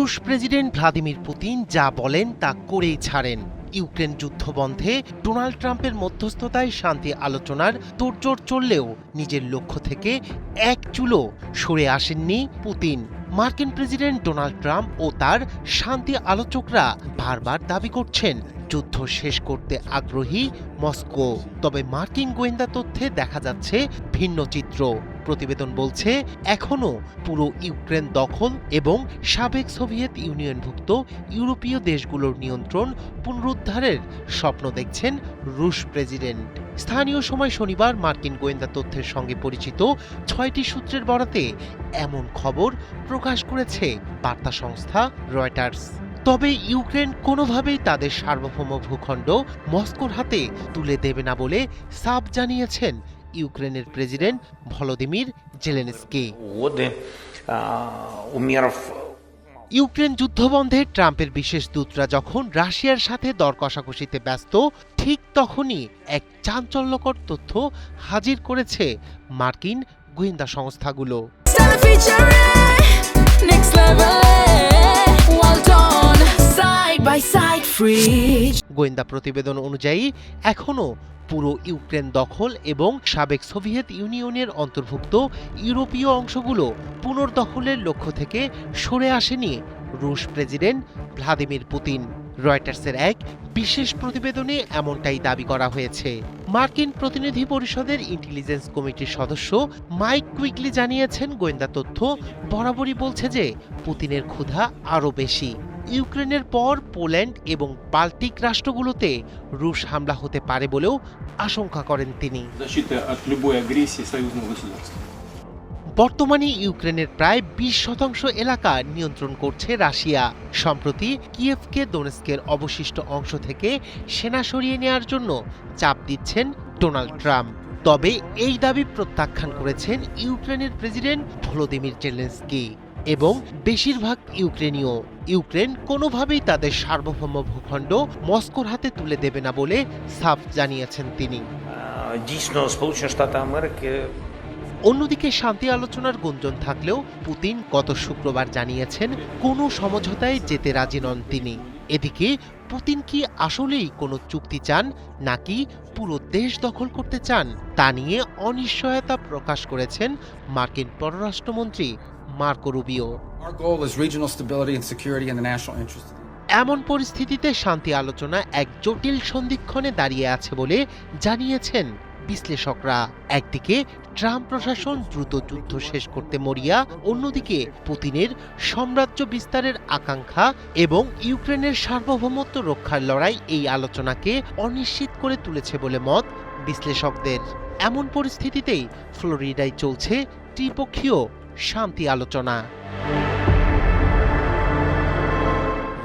রুশ president Vladimir Putin যা বলেন তা করেই ছাড়েন। ইউক্রেন যুদ্ধ বন্ধে ডোনাল্ড ট্রাম্পের মধ্যস্থতায় শান্তি আলোচনার তোড়জোড় চললেও নিজের লক্ষ্য থেকে এক চুলও সরে আসেননি পুতিন। মার্কিন প্রেসিডেন্ট ডোনাল্ড ট্রাম্প ও তার শান্তি আলোচকরা বারবার দাবি করছেন যুদ্ধ শেষ করতে আগ্রহী মস্কো। তবে মার্কিন গোয়েন্দা তথ্যে দেখা যাচ্ছে ভিন্ন চিত্র। প্রতিবেদন বলছে এখনও পুরো ইউক্রেন দখল এবং সাবেক সোভিয়েত ইউনিয়নভুক্ত ইউরোপীয় দেশগুলোর নিয়ন্ত্রণ পুনরুদ্ধারের স্বপ্ন দেখছেন রুশ প্রেসিডেন্ট। স্থানীয় সময় শনিবার মার্কিন গোয়েন্দা তথ্যের সঙ্গে পরিচিত 6টি সূত্রের বরাতে এমন খবর প্রকাশ করেছে বার্তা সংস্থা রয়টার্স। তবে ইউক্রেন কোনোভাবেই তাদের সার্বভৌম ভূখণ্ড মস্কোর হাতে তুলে দেবে না বলে সাফ জানিয়েছেন ইউক্রেনের প্রেসিডেন্ট ভলোদিমির জেলেনস্কি। ইউক্রেন যুদ্ধবন্ধে ট্রাম্পের বিশেষ দূতরা যখন রাশিয়ার সাথে দর কষাকষিতে ব্যস্ত, ঠিক তখনই এক চাঞ্চল্যকর তথ্য হাজির করেছে মার্কিন গোয়েন্দা সংস্থাগুলো। গোয়েন্দা প্রতিবেদন অনুযায়ী এখনও পুরো ইউক্রেন দখল এবং সাবেক সোভিয়েত ইউনিয়নের অন্তর্ভুক্ত ইউরোপীয় অংশগুলো পুনর্দখলের লক্ষ্য থেকে সরে আসেনি রুশ প্রেসিডেন্ট ভ্লাদিমির পুতিন। রয়টার্সের এক বিশেষ প্রতিবেদনে এমনটাই দাবি করা হয়েছে। মার্কিন প্রতিনিধি পরিষদের ইন্টেলিজেন্স কমিটির সদস্য মাইক কুইগলি জানিয়েছেন গোয়েন্দা তথ্য বরাবরই বলছে যে পুতিনের ক্ষুধা আরও বেশি। ইউক্রেনের পর পোল্যান্ড এবং বাল্টিক রাষ্ট্রগুলোতে রুশ হামলা হতে পারে বলেও আশঙ্কা করেন তিনি। বর্তমানে ইউক্রেনের প্রায় 20% এলাকা নিয়ন্ত্রণ করছে রাশিয়া। সম্প্রতি কিয়েভকে দোনেস্কের অবশিষ্ট অংশ থেকে সেনা সরিয়ে নেওয়ার জন্য চাপ দিচ্ছেন ডোনাল্ড ট্রাম্প। তবে এই দাবি প্রত্যাখ্যান করেছেন ইউক্রেনের প্রেসিডেন্ট ভলোদিমির জেলেনস্কি এবং বেশিরভাগ ইউক্রেনীয়। ইউক্রেন কোনোভাবেই তাদের সার্বভৌম ভূখণ্ড মস্কোর হাতে তুলে দেবে না বলে সাফ জানিয়েছেন তিনি। অন্যদিকে শান্তি আলোচনার গুঞ্জন থাকলেও পুতিন গত শুক্রবার জানিয়েছেন কোনো সমঝোতায় যেতে রাজি নন তিনি। এদিকে পুতিন কি আসলেই কোনো চুক্তি চান নাকি পুরো দেশ দখল করতে চান তা নিয়ে অনিশ্চয়তা প্রকাশ করেছেন মার্কিন পররাষ্ট্রমন্ত্রী মার্কো রুবিও। এমন পরিস্থিতিতে শান্তি আলোচনা এক জটিল সন্ধিক্ষণে দাঁড়িয়ে আছে বলে জানিয়েছেন বিশ্লেষকরা। একদিকে ট্রাম্প প্রশাসন দ্রুত যুদ্ধ শেষ করতে মরিয়া, অন্যদিকে পুতিনের সাম্রাজ্য বিস্তারের আকাঙ্ক্ষা এবং ইউক্রেনের সার্বভৌমত্ব রক্ষার লড়াই এই আলোচনাকে অনিশ্চিত করে তুলেছে বলে মত বিশ্লেষকদের। এমন পরিস্থিতিতেই ফ্লোরিডায় চলছে ত্রিপক্ষীয় শান্তি আলোচনা।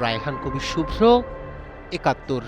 রায়হান কবির শুভ্র, ৭১।